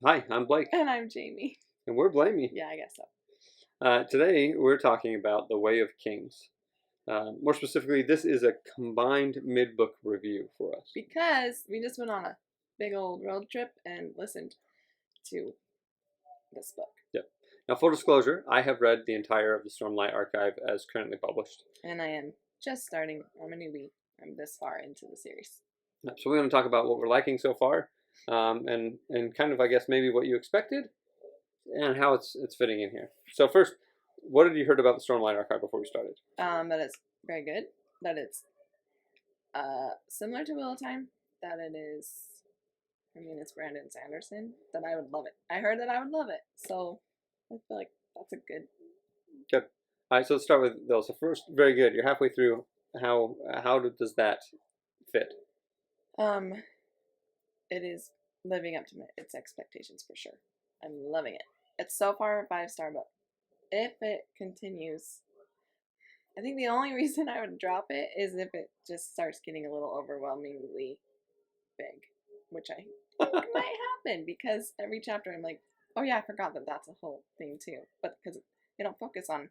Hi, I'm Blake. And I'm Jamie. And we're Blamey. Yeah, I guess so. Today, we're talking about The Way of Kings. More specifically, this is a combined mid-book review for us. Because we just went on a big old road trip and listened to this book. Yep. Now, full disclosure, I have read the entire of the Stormlight archive as currently published. And I am just starting. I'm a newbie. I'm this far into the series. So we're going to talk about what we're liking so far, and kind of, I guess, maybe what you expected, and how it's fitting in here. So first, what had you heard about the Stormlight archive before we started? That it's very good. That it's similar to Wheel of Time. That it is. I mean, it's Brandon Sanderson. That I would love it. I heard that I would love it. So I feel like that's a good. Good. All right, so let's start with those. So first, very good. You're halfway through. How does that fit? It is living up to its expectations for sure. I'm loving it. It's so far a 5-star book. If it continues, I think the only reason I would drop it is if it just starts getting a little overwhelmingly big, which I think might happen because every chapter I'm like, oh yeah, I forgot that that's a whole thing too. But because they don't focus on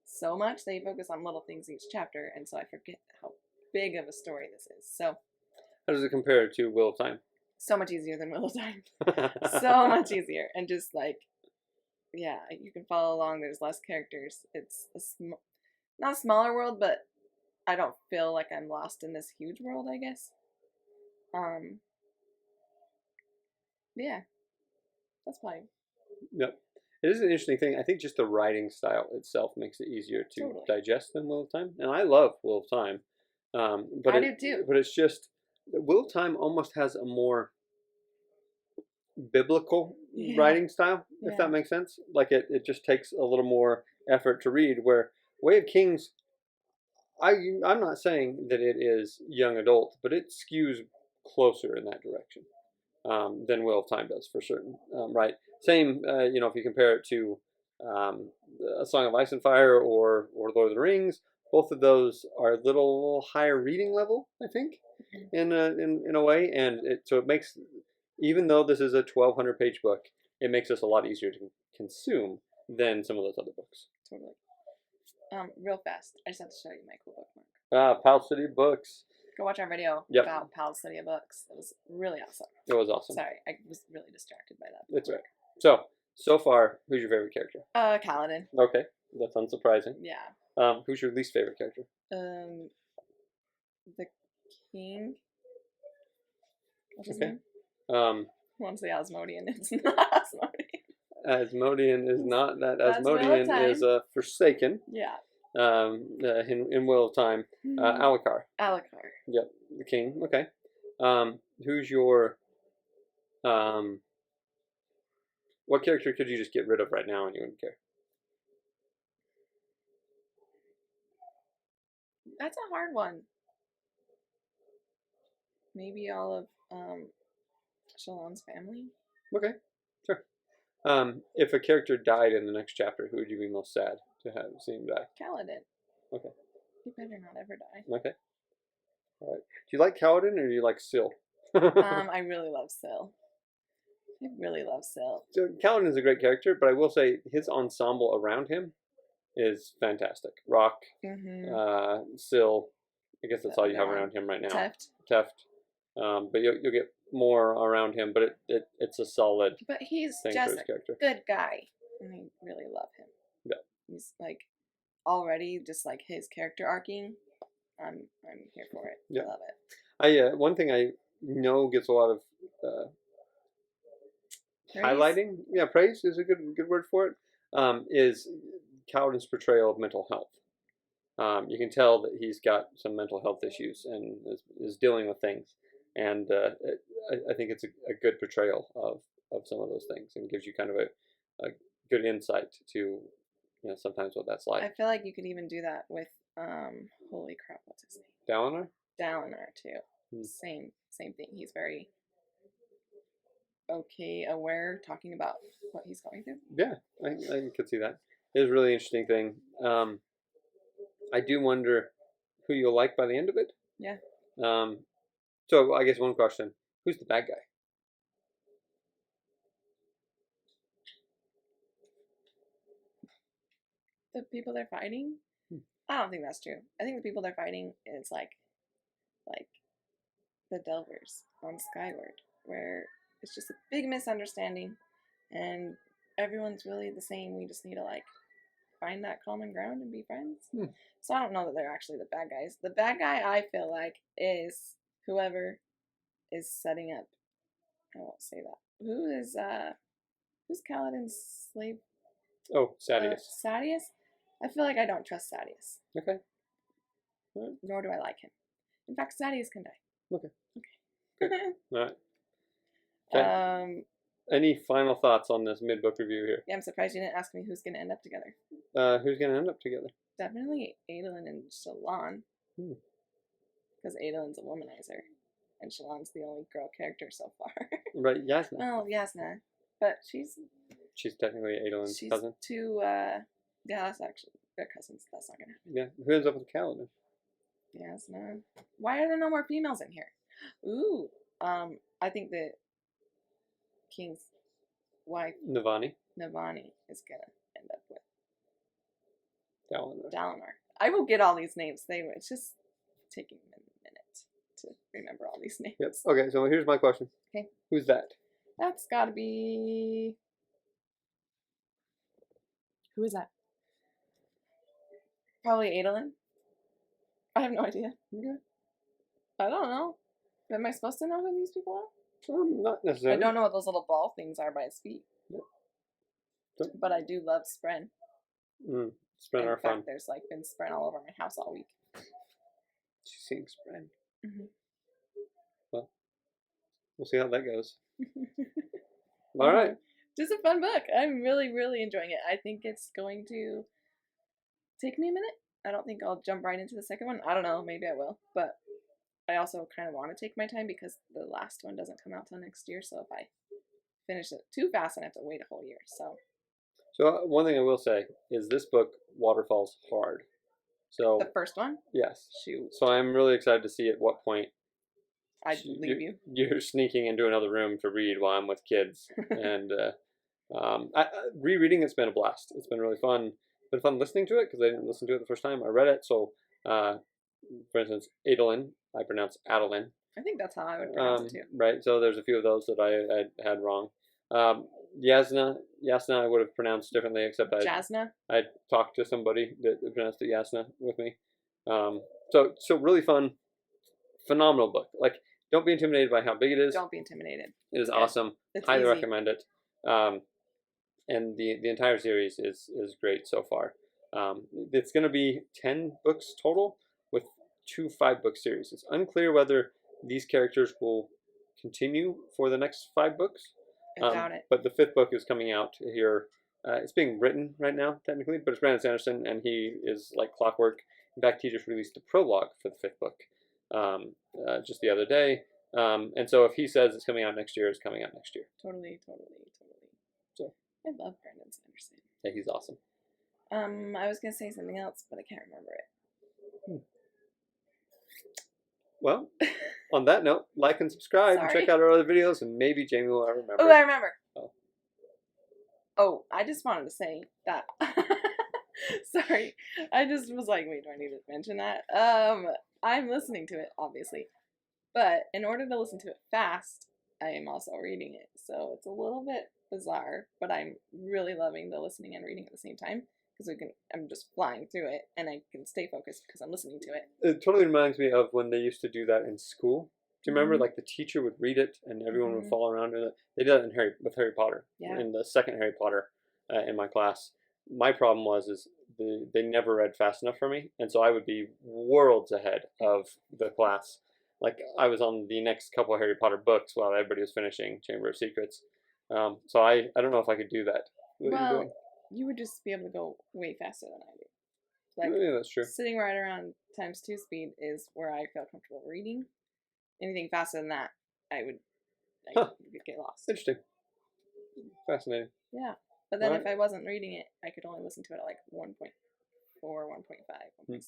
so much, they focus on little things each chapter, and so I forget how big of a story this is. So How does it compare to Wheel of Time? so much easier than Wheel of Time. So much easier. And just like, yeah, you can follow along. There's less characters. It's not a smaller world, but I don't feel like I'm lost in this huge world, I guess. Yeah, that's fine. Yep. It is an interesting thing. I think just the writing style itself makes it easier to Totally. digest than Wheel of Time. And I love Wheel of Time. But I do too. But it's just, Wheel of Time almost has a more biblical writing style, if that makes sense. Like it just takes a little more effort to read, where Way of Kings, I'm not saying that it is young adult, but it skews closer in that direction than Wheel of Time does, for certain. Right? Same, if you compare it to A Song of Ice and Fire or Lord of the Rings, both of those are a little higher reading level, I think, in a way, and so it makes, even though this is a 1,200-page book, it makes this a lot easier to consume than some of those other books. Totally. Real fast, I just have to show you my cool bookmark. Pal City Books. Go watch our video Yep. about Pal City of Books. It was really awesome. It was awesome. Sorry, I was really distracted by that. That's right. So far, who's your favorite character? Kaladin. Okay, that's unsurprising. Yeah. Who's your least favorite character? The king. What's his Okay. name? I want to say Asmodean. It's not Asmodean. Asmodean is not that. That's Wheel of Asmodean Time. is Forsaken. Yeah. In Wheel of Time. Alucard. Alucard. Yep, the king. Okay. Who's your what character could you just get rid of right now and you wouldn't care? That's a hard one. Maybe all of Shalon's family. Okay, sure. If a character died in the next chapter, who would you be most sad to have seen die? Kaladin. Okay. He better not ever die. Okay. All right. Do you like Kaladin or do you like Syl? I really love Syl. I really love Syl. So Kaladin is a great character, but I will say his ensemble around him is fantastic. Rock, Syl. I guess that's all you have around him right now. Teft. But you'll get more around him, but it's a solid. But he's thing just for his character. a good guy, and I really love him. Yeah. He's like already just like his character arcing. I'm here for it. Yeah. I love it. One thing I know gets a lot of highlighting. Yeah, praise is a good word for it. Is Kaladin's portrayal of mental health. You can tell that he's got some mental health issues and is dealing with things, and I think it's a good portrayal of some of those things, and gives you kind of a good insight to sometimes what that's like. I feel like you could even do that with holy crap, what's his name? Dalinar? Dalinar too. Same thing. He's very aware, talking about what he's going through. Yeah, I could see that. It is a really interesting thing. I do wonder who you'll like by the end of it. Yeah. So I guess one question: who's the bad guy? the people they're fighting. Hmm. I don't think that's true. I think the people they're fighting is like the Delvers on Skyward, where it's just a big misunderstanding, and everyone's really the same. We just need to like find that common ground and be friends. Hmm. So I don't know that they're actually the bad guys. The bad guy, I feel like, is whoever is setting up. I won't say that. Who's Kaladin's slave? Oh, Sadius. Sadius? I feel like I don't trust Sadius. Okay. All right. Nor do I like him. In fact, Sadius can die. Okay. Okay. All right. Okay. Any final thoughts on this mid-book review here? Yeah, I'm surprised you didn't ask me who's going to end up together. Who's going to end up together? Definitely Adolin and Shallan. Because Adolin's a womanizer. And Shallan's the only girl character so far. Right, Yasna. Well, Yasna. But she's technically Adolin's cousin. Too, yeah, that's actually, they're cousins. That's not going to happen. Yeah. Who ends up with Kaladin? Yasna. Why are there no more females in here? Ooh. I think that King's wife, Navani. is going to end up with Dalinar. Dalinar. I will get all these names. It's just taking a minute to remember all these names. Yep. Okay, so here's my question. Okay. Who's that? That's got to be... Who is that? Probably Adolin. I have no idea. Okay. I don't know. Am I supposed to know who these people are? Not necessarily. I don't know what those little ball things are by his feet. Yep. But I do love Spren. Spren are fun. There's like been Spren all over my house all week. She's seeing Spren. Mm-hmm. Well, we'll see how that goes. All right. Just a fun book. I'm really, really enjoying it. I think it's going to take me a minute. I don't think I'll jump right into the second one. I don't know. Maybe I will. But I also kind of want to take my time because the last one doesn't come out till next year. So if I finish it too fast, I have to wait a whole year. So one thing I will say is this book waterfalls hard. So the first one? Yes. Shoot. So I'm really excited to see at what point I'd leave you. You're sneaking into another room to read while I'm with kids. And rereading it's been a blast. It's been really fun. It's been fun listening to it because I didn't listen to it the first time. I read it. So, for instance, Adolin, I pronounce Adolin. I think that's how I would pronounce it too. Right. So there's a few of those that I had wrong. Yasna I would have pronounced differently, except I talked to somebody that pronounced it Yasna with me. So really fun, phenomenal book. Like, don't be intimidated by how big it is. Don't be intimidated. It is awesome. Highly recommend it. And the entire series is great so far. It's going to be 10 books total with 2 5-book series. It's unclear whether these characters will continue for the next 5 books. I doubt it. But the 5th book is coming out here. It's being written right now, technically, but it's Brandon Sanderson, and he is like clockwork. In fact, he just released a prologue for the 5th book just the other day. And so if he says it's coming out next year, it's coming out next year. Totally. So I love Brandon Sanderson. Yeah, he's awesome. I was going to say something else, but I can't remember it. Well, on that note, like and subscribe and check out our other videos, and maybe Jamie will remember. Oh, I remember. Oh, I just wanted to say that. Sorry. I just was like, wait, do I need to mention that? I'm listening to it, obviously. But in order to listen to it fast, I am also reading it. So it's a little bit bizarre, but I'm really loving the listening and reading at the same time. Because I'm just flying through it, and I can stay focused because I'm listening to it. It totally reminds me of when they used to do that in school. Do you remember, like, the teacher would read it, and everyone would follow around in it? They did that with Harry Potter. Yeah. In the second Harry Potter in my class. My problem is they never read fast enough for me, and so I would be worlds ahead of the class. Like, I was on the next couple of Harry Potter books while everybody was finishing Chamber of Secrets. So I don't know if I could do that. Well, you would just be able to go way faster than I do. Like, yeah, that's true. Sitting right around ×2 speed is where I feel comfortable reading. Anything faster than that, I would get lost. Interesting. Fascinating. Yeah. But then if I wasn't reading it, I could only listen to it at like 1.4, 1.5, 1.6.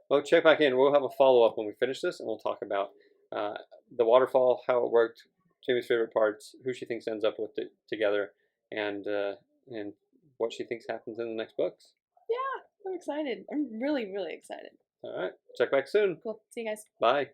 Well, check back in. We'll have a follow-up when we finish this, and we'll talk about the waterfall, how it worked, Jamie's favorite parts, who she thinks ends up with it together, and what she thinks happens in the next books. I'm excited. I'm really, really excited. All right. Check back soon. Cool. See you guys. Bye.